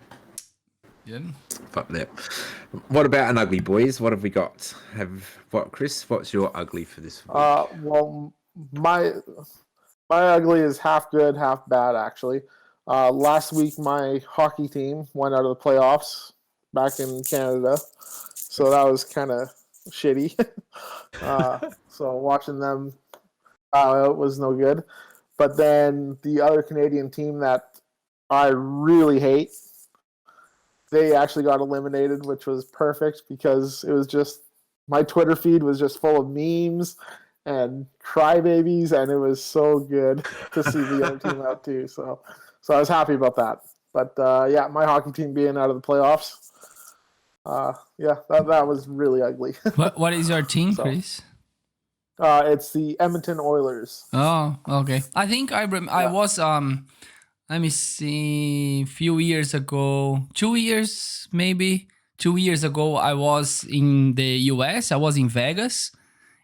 Yeah. But yeah. What about an ugly, boys? What have we got? Chris? What's your ugly for this week? Well, my ugly is half good, half bad, actually. Last week, my hockey team went out of the playoffs back in Canada, so that was kind of shitty. So watching them it was no good. But then the other Canadian team that I really hate, they actually got eliminated, which was perfect because it was just my Twitter feed was just full of memes and crybabies, and it was so good to see the other team out too. So I was happy about that. But yeah, my hockey team being out of the playoffs, yeah, that was really ugly. What is your team, Chris? It's the Edmonton Oilers. Oh, okay. I think I was let me see, few years ago, 2 years maybe. 2 years ago, I was in the US. I was in Vegas,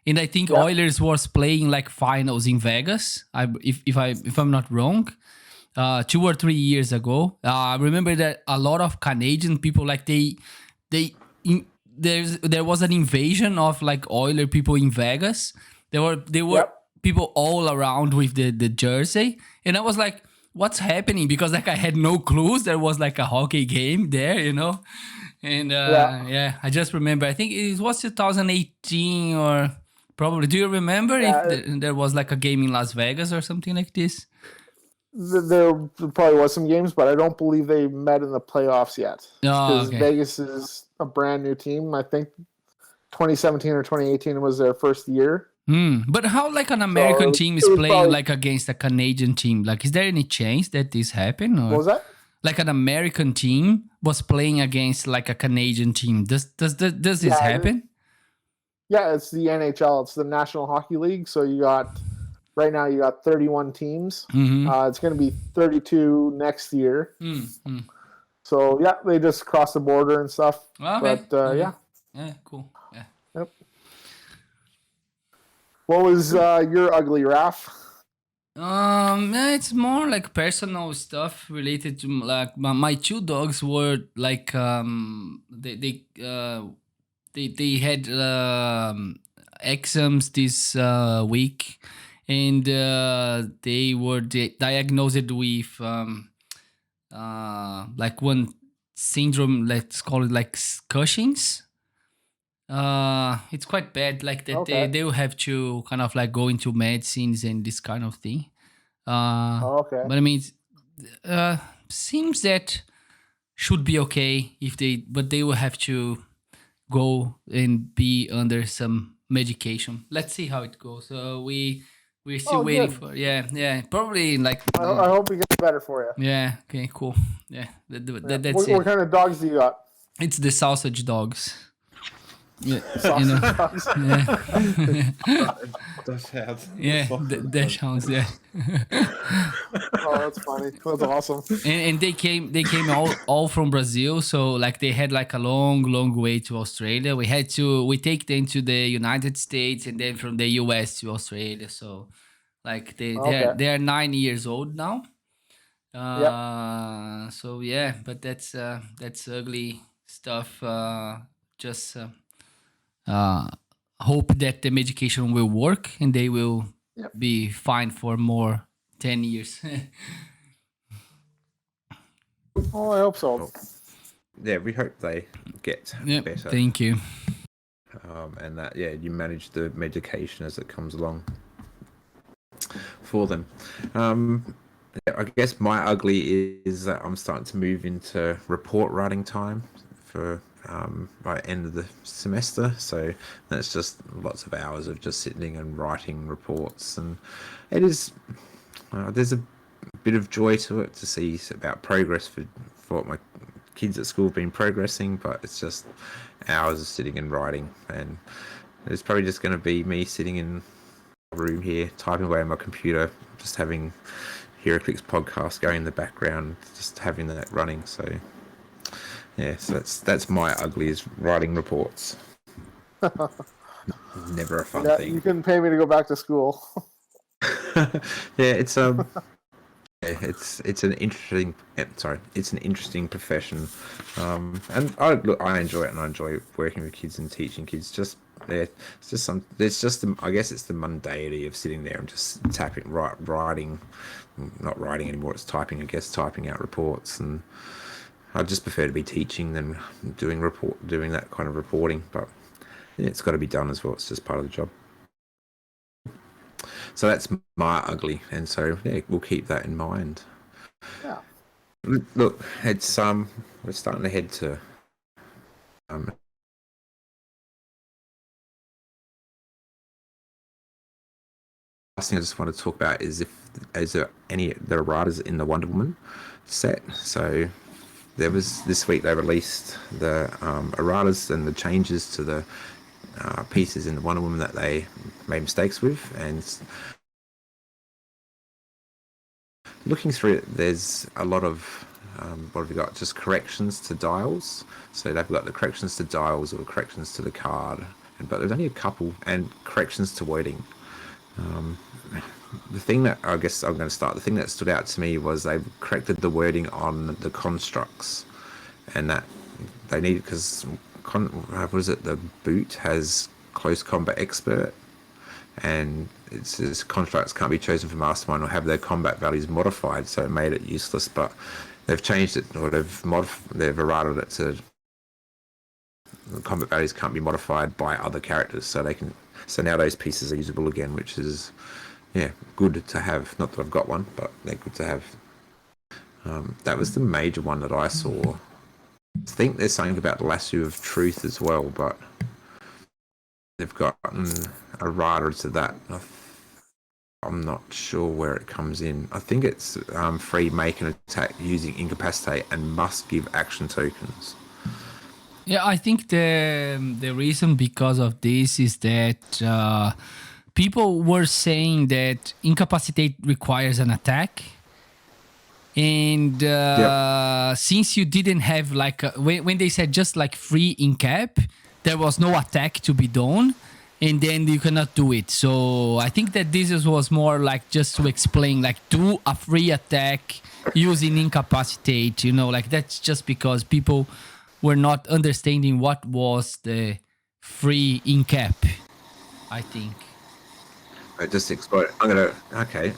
and I think Oilers was playing like finals in Vegas. If I'm not wrong, 2 or 3 years ago. I remember that a lot of Canadian people, like there was an invasion of like Oiler people in Vegas. There were people all around with the jersey, and I was like, what's happening? Because like I had no clues there was like a hockey game there, And I just remember, I think it was 2018 or probably. Do you remember if there was like a game in Las Vegas or something like this? There probably was some games, but I don't believe they met in the playoffs yet. Because Vegas is a brand new team. I think 2017 or 2018 was their first year. But how like an American team is playing like against a Canadian team? Like, is there any chance that this happened? Or? What was that? Like an American team was playing against like a Canadian team. Does this happen? Yeah, it's the NHL. It's the National Hockey League. So right now you got 31 teams. It's going to be 32 next year. So yeah, they just cross the border and stuff. Okay. But yeah, cool. Yeah. Yep. What was your ugly, Raph? It's more like personal stuff related to like my two dogs were like they had exams this week, and they were diagnosed with like one syndrome, let's call it like Cushing's. It's quite bad, like that. They will have to kind of like go into medicines and this kind of thing. But I mean, seems that should be okay but they will have to go and be under some medication. Let's see how it goes. So we're still waiting for probably like. I hope it gets better for you. Yeah. Okay. Cool. Yeah. That's what kind of dogs do you got? It's the sausage dogs. Yeah, dash hounds. Yeah. Oh, that's funny. That's awesome. And they came all from Brazil, so like they had like a long way to Australia. We take them to the United States and then from the US to Australia. So like they are 9 years old now. So yeah, but that's ugly stuff. Just. Hope that the medication will work and they will be fine for more 10 years. Oh, I hope so. Yeah, we hope they get better. Thank you. And that you manage the medication as it comes along for them. I guess my ugly is that I'm starting to move into report writing time for by end of the semester, so that's just lots of hours of just sitting and writing reports, and it is there's a bit of joy to it to see about progress for what my kids at school have been progressing, but it's just hours of sitting and writing, and It's probably just going to be me sitting in a room here, typing away on my computer, just having heroclix podcast going in the background, just having that running. So yeah, so that's my ugly, is writing reports. Never a fun Yeah, thing. you couldn't pay me to go back to school. Yeah, it's it's an interesting it's an interesting profession, and I enjoy it, and I enjoy working with kids and teaching kids. Just it's just I guess it's the mundanity of sitting there and just writing, not writing anymore. It's typing, I guess, typing out reports, and I just prefer to be teaching than doing that kind of reporting. But yeah, it's got to be done as well. It's just part of the job. So that's my ugly, and so yeah, we'll keep that in mind. Yeah. Look, it's we're starting to head to last thing I just want to talk about is is there any the writers in the Wonder Woman set. So there was this week they released the erratas and the changes to the pieces in the Wonder Woman that they made mistakes with, and looking through it, there's a lot of what have we got? Just corrections to dials. So they've got the corrections to dials or corrections to the card, but there's only a couple, and corrections to wording. The thing that I guess I'm going to start. The thing that stood out to me was they corrected the wording on the constructs, and that they needed because what is it? The boot has close combat expert, and it says constructs can't be chosen for mastermind or have their combat values modified, so it made it useless. But they've changed it, or they've errated it to the combat values can't be modified by other characters, so they can. So now those pieces are usable again, which is good to have. Not that I've got one, but they're good to have. That was the major one that I saw. I think there's something about the lasso of truth as well, but they've gotten a rider to that. I'm not sure where it comes in. I think it's free make an attack using incapacitate and must give action tokens. Yeah, I think the reason because of this is that people were saying that incapacitate requires an attack, and since you didn't have when they said just like free incap, there was no attack to be done, and then you cannot do it. So I think that this was more like just to explain, like, do a free attack using incapacitate. Like that's just because people were not understanding what was the free incap, I think. I just explode. Okay.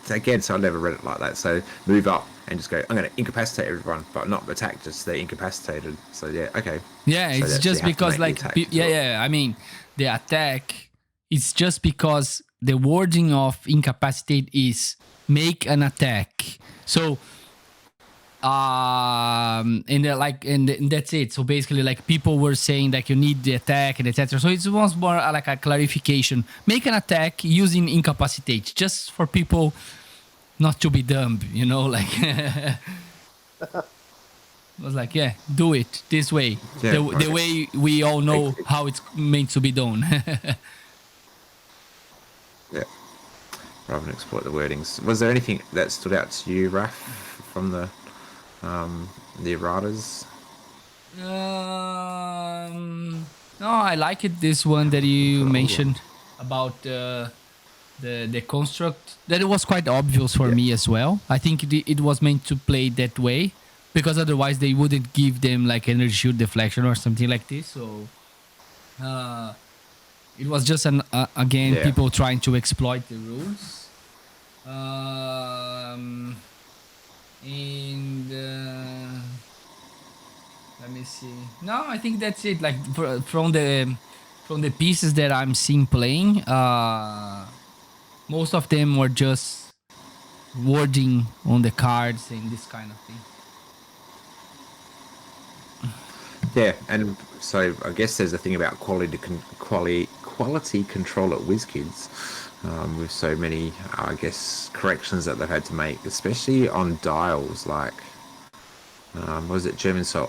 Again, so I never read it like that. So move up and just go. I'm gonna incapacitate everyone, but not attack. Just they're incapacitated. So yeah, okay. Yeah, so it's just because like I mean, the attack. It's just because the wording of incapacitate is make an attack. So and that's it. So basically, like, people were saying like you need the attack and etc. So it was more like a clarification. Make an attack using incapacitate, just for people not to be dumb, like. I was like, yeah, do it this way, the way we all know how it's meant to be done. Yeah, rather than exploit the wordings. Was there anything that stood out to you, Raf, from the erratas? No, I like it. This one that you mentioned about the construct, that it was quite obvious for me as well. I think it was meant to play that way, because otherwise they wouldn't give them like energy shield deflection or something like this. So it was just people trying to exploit the rules. And let me see. No, I think that's it. Like from the pieces that I'm seeing playing, most of them were just wording on the cards and this kind of thing. Yeah, and so I guess there's a thing about quality control at WizKids, with so many, I guess, corrections that they've had to make, especially on dials like, what was it, German Soul?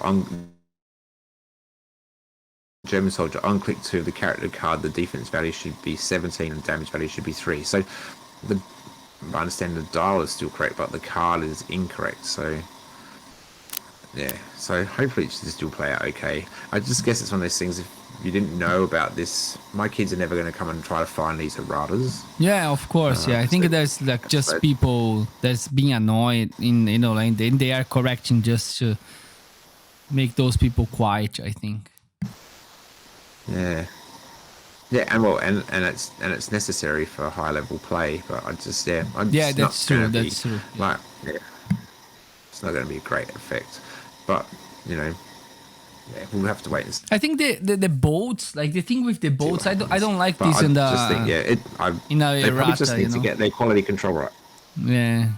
German soldier on click 2 of the character card, the defense value should be 17 and damage value should be 3. So I understand the dial is still correct, but the card is incorrect. So yeah, so hopefully it should still play out okay. I just guess it's one of those things, if you didn't know about this, my kids are never going to come and try to find these erratas. Yeah, of course. Yeah, I think there's like just people that's being annoyed in, you know, like they are correcting just to make those people quiet, I think. Yeah. Yeah, and well, and it's necessary for high level play, but I'm just that's true. That's true. Like, yeah, it's not going to be a great effect, but you know, yeah, we'll have to wait and see. I think the boats, like the thing with the boats, I don't like this in the. Just think, they probably just need to get their quality control right. Yeah.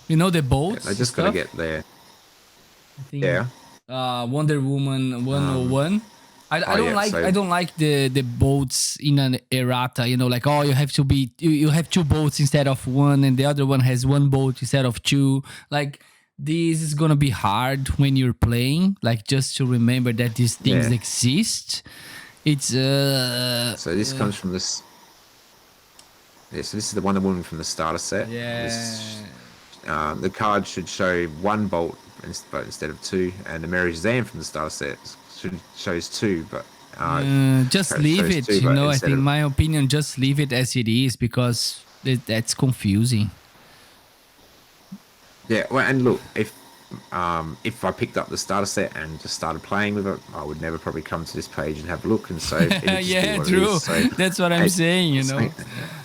You know the boats. They just got to get there. Yeah. Wonder Woman 101. I don't like the boats in an errata, you know, like, oh, you have two boats instead of one, and the other one has one boat instead of two. Like, this is gonna be hard when you're playing, like, just to remember that these things exist. It's so this comes from this. Yeah, so this is the Wonder Woman from the starter set. Yeah. The card should show one bolt instead of two, and the Mary Shazam from the starter set shows two, but just leave it. Two, you know, I think my opinion, just leave it as it is, because that's confusing. Yeah, well, and look, if I picked up the starter set and just started playing with it, I would never probably come to this page and have a look, and so yeah, true. So, that's what I'm saying, you know.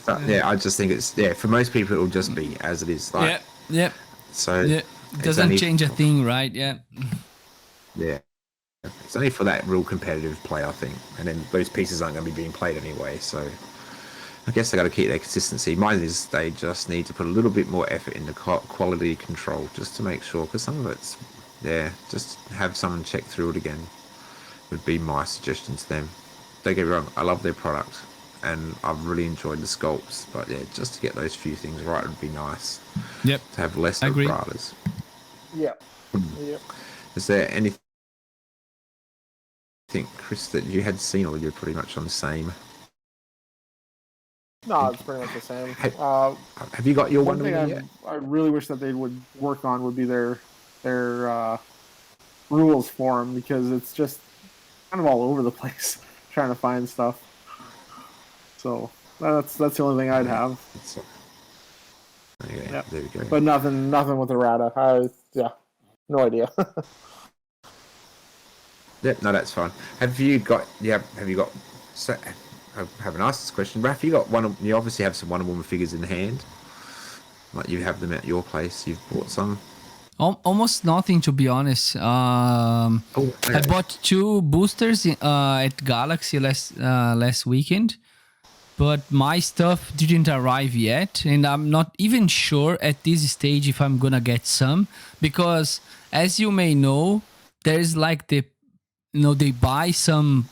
I just think it's for most people it will just be as it is. Like, yeah. So it doesn't change a thing, right? Yeah. Yeah. It's only for that real competitive play, I think, and then those pieces aren't going to be being played anyway. So I guess they got to keep their consistency. Mine is they just need to put a little bit more effort into quality control, just to make sure, because some of it's just have someone check through it again would be my suggestion to them. Don't get me wrong, I love their product and I've really enjoyed the sculpts, but yeah, just to get those few things right would be nice. Yep. To have less erratas. Yep. Is there anything, Chris, that you had seen, or you're pretty much on the same? No, it's pretty much the same. Have you got your one thing I really wish that they would work on would be their rules for them, because it's just kind of all over the place trying to find stuff. So that's the only thing I'd have. Okay, there we go. But nothing with errata. No idea. Yeah, no, that's fine. Have you got? So, I haven't asked this question, but have you got one? You obviously have some Wonder Woman figures in hand. Like, you have them at your place. You've bought some. Almost nothing, to be honest. Okay. I bought 2 boosters at Galaxy last weekend, but my stuff didn't arrive yet, and I'm not even sure at this stage if I'm gonna get some, because as you may know, there's like they buy some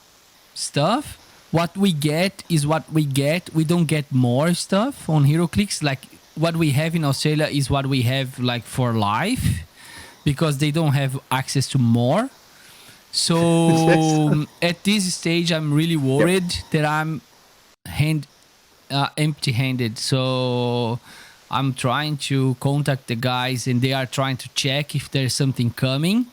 stuff. What we get is what we get. We don't get more stuff on heroclix. Like, what we have in Australia is what we have, like, for life, because they don't have access to more. So at this stage, I'm really worried that I'm empty-handed. So I'm trying to contact the guys, and they are trying to check if there's something coming.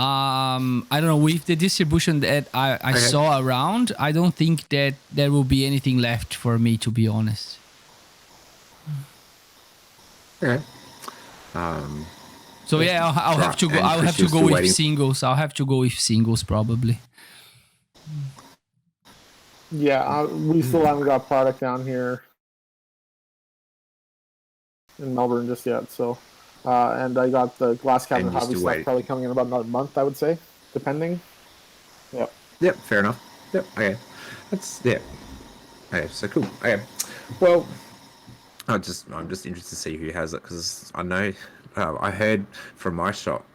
I don't know, with the distribution that I saw around, I don't think that there will be anything left for me, to be honest. Okay. So yeah, I'll have to go. I'll have to go with singles. I'll have to go with singles probably. Yeah, we still haven't got product down here in Melbourne just yet. So, and I got the glass cabinet hobby stuff probably coming in about another month, I would say, depending. Yep. Yep. Fair enough. Yep. Okay. Okay. So cool. Okay. Well, I'm just interested to see who has it, because I know I heard from my shop.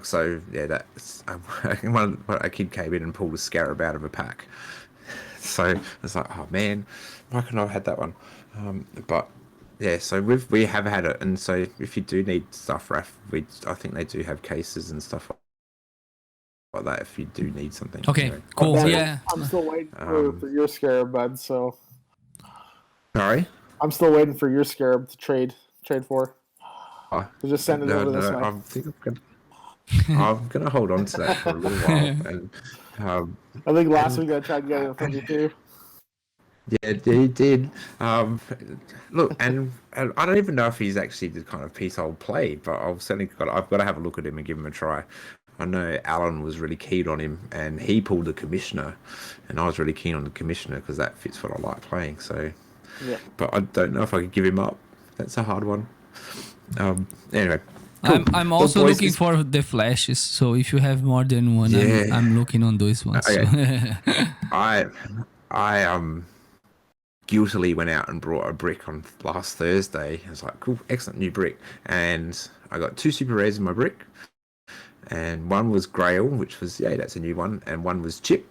So yeah, that's a kid came in and pulled a scarab out of a pack. So it's like, oh man, why couldn't I have had that one? But yeah, so we have had it, and so if you do need stuff, Raph, I think they do have cases and stuff like that if you do need something. Okay, Anyway. cool. Ben, Yeah. I'm still waiting for your scarab, bud. So Sorry. I'm still waiting for your scarab to trade for. Oh, So just send it over this way. I'm gonna hold on to that for a little while, and I think last week I tried getting it from you too. yeah, he did. Look, and I don't even know if he's actually the kind of piece I'll play, but I've got to have a look at him and give him a try. I know Alan was really keen on him, and he pulled the commissioner, and I was really keen on the commissioner because that fits what I like playing. So, Yeah. but I don't know if I could give him up. That's a hard one. Anyway. Cool. I'm also looking for the flashes. So if you have more than one, I'm looking on those ones. Okay. I guiltily went out and brought a brick on last Thursday. I was like, cool, excellent new brick, and I got 2 super rares in my brick, and one was Grail, which was that's a new one, and one was Chip,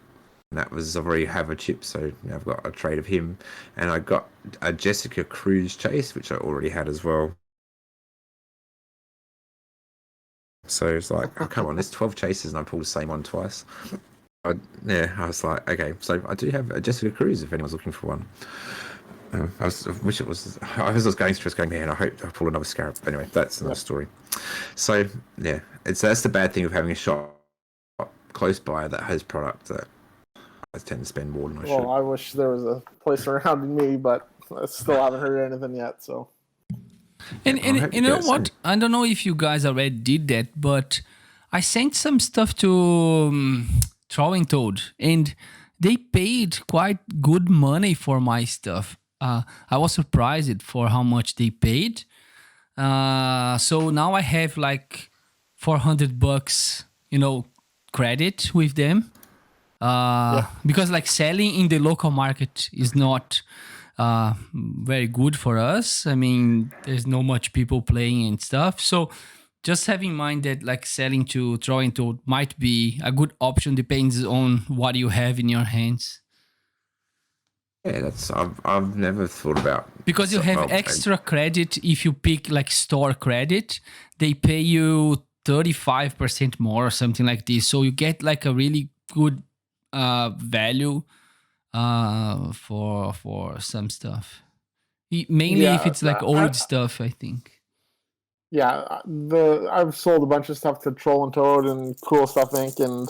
and that was I already have a Chip, so I've got a trade of him, and I got a Jessica Cruz chase, which I already had as well. So it's like, oh, come on, there's 12 chases and I pulled the same one twice. I was like, okay, so I do have a Jessica Cruz if anyone's looking for one. I was going through going, man, I hope I pull another scarab. But anyway, that's another story. So yeah, that's the bad thing of having a shop close by that has product that I tend to spend more than I should. Well, I wish there was a place around me, but I still haven't heard anything yet, so. And you know what? I don't know if you guys already did that, but I sent some stuff to Throwing Toad, and they paid quite good money for my stuff. I was surprised for how much they paid. So now I have like $400, credit with them. Because like selling in the local market is not very good for us. I mean, there's not much people playing and stuff. So just have in mind that like selling to Throwing Toad might be a good option, depends on what you have in your hands. Yeah, that's I've never thought about, because you have extra credit if you pick like store credit. They pay you 35% more or something like this, so you get like a really good value for some stuff, mainly if it's like old stuff, I think. Yeah, I've sold a bunch of stuff to Troll and Toad and Cool Stuff Inc. and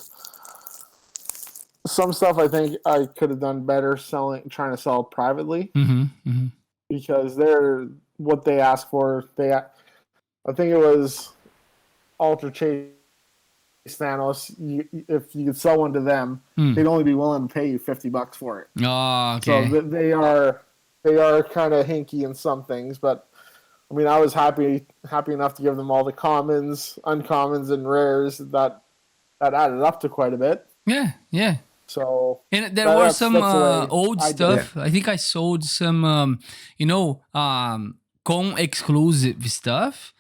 some stuff I think I could have done better trying to sell privately, because they're what they ask for. I think it was Ultra Chase Thanos. If you could sell one to them, they'd only be willing to pay you $50 for it. Oh, okay. So they are kind of hinky in some things, but I mean, I was happy enough to give them all the commons, uncommons, and rares. That added up to quite a bit. Yeah. So and there were some old stuff. I think I sold some, con exclusive stuff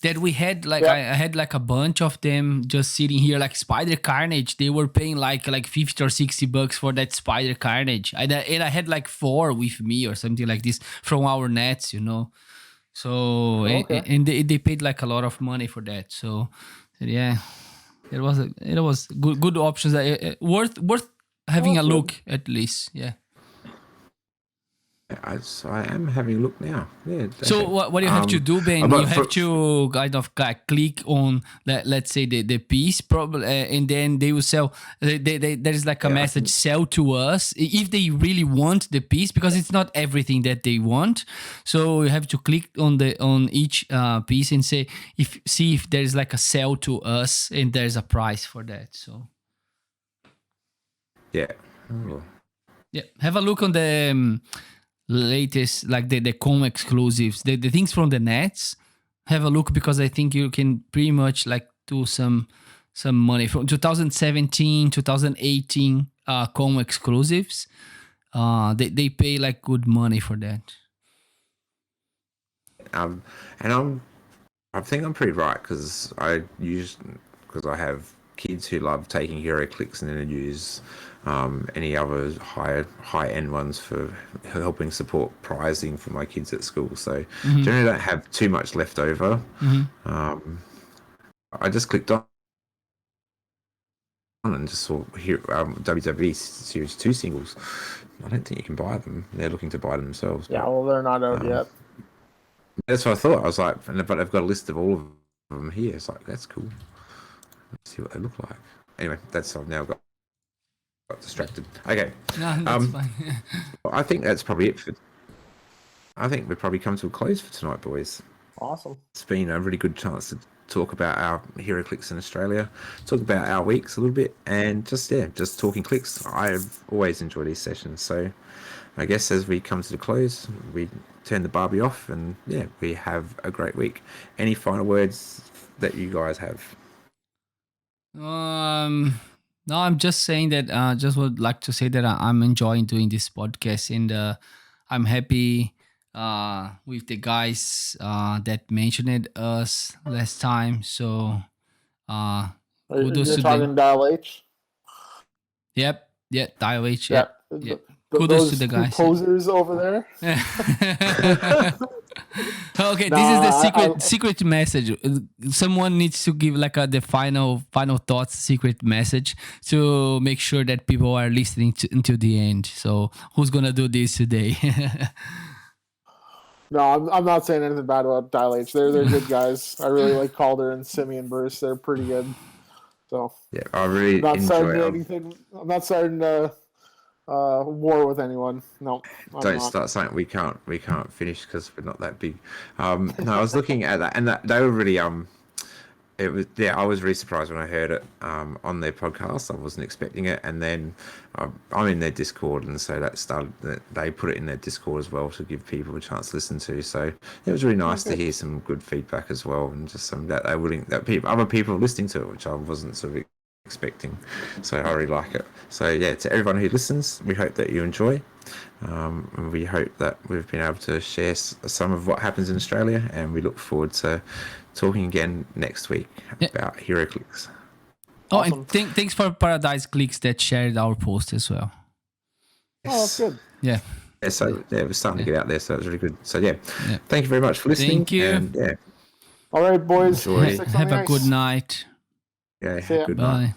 that we had. Like I had like a bunch of them just sitting here, like Spider Carnage. They were paying like $50 or $60 for that Spider Carnage, and I had like 4 with me or something like this from our nets, So and they paid like a lot of money for that. So yeah, it was good options. Worth having a look at least. Yeah. I am having a look now. Yeah. So what you have to do, Ben? You have to kind of click on let's say the piece, probably, and then they will sell. There is like a message: sell to us if they really want the piece, because it's not everything that they want. So you have to click on each piece and see if there is like a sell to us, and there's a price for that. So yeah, have a look on the latest, like the com exclusives, the things from the nets. Have a look, because I think you can pretty much like do some money from 2017 2018 com exclusives. They pay like good money for that. And I think I'm pretty right, because I have kids who love taking heroclix and then use any other high end ones for helping support prizing for my kids at school. So generally don't have too much left over. I just clicked on and just saw here WWE Series 2 singles. I don't think you can buy them. They're looking to buy them themselves. Yeah, but well, they're not out yet. that's what I thought. I was like, but I've got a list of all of them here. It's like, that's cool. Let's see what they look like. Anyway, I've now got distracted. Okay. No, that's fine. I think that's probably it I think we've probably come to a close for tonight, boys. Awesome. It's been a really good chance to talk about our heroclix in Australia, talk about our weeks a little bit, and just talking clicks. I've always enjoyed these sessions, so I guess as we come to the close, we turn the Barbie off, and we have a great week. Any final words that you guys have? No, I'm just saying that. Just would like to say that I'm enjoying doing this podcast, and I'm happy with the guys that mentioned us last time. So kudos You're to talking them. Dial H? Yep, Dial H. Yeah. Yep. Those Kudos to the two guys. posers over there. Okay, No, this is the I- secret message. Someone needs to give like the final thoughts, secret message to make sure that people are listening until the end. So who's gonna do this today? No, I'm not saying anything bad about Dial H. They're good guys. I really like Calder and Simeon Bruce. They're pretty good. So I really I'm not starting enjoy it. anything. I'm not starting war with anyone. No, I'm Don't not. start something we can't finish because we're not that big. No, I was looking at that, and that they were really it was I was really surprised when I heard it on their podcast. I wasn't expecting it, and then I'm in their Discord, and so they put it in their Discord as well to give people a chance to listen to. So it was really nice to hear some good feedback as well, and just some that other people are listening to it, which I wasn't sort of expecting. So I really like it. So to everyone who listens, we hope that you enjoy. And we hope that we've been able to share some of what happens in Australia, and we look forward to talking again next week about heroclix. Oh, Awesome. and thanks for Paradise Clicks that shared our post as well. Oh, that's good. Yeah. So we're starting to get out there, so it's really good. So thank you very much for listening. Thank you. And All right, boys. Enjoy. Six on Have the a good ice. night. good See ya. night. Bye.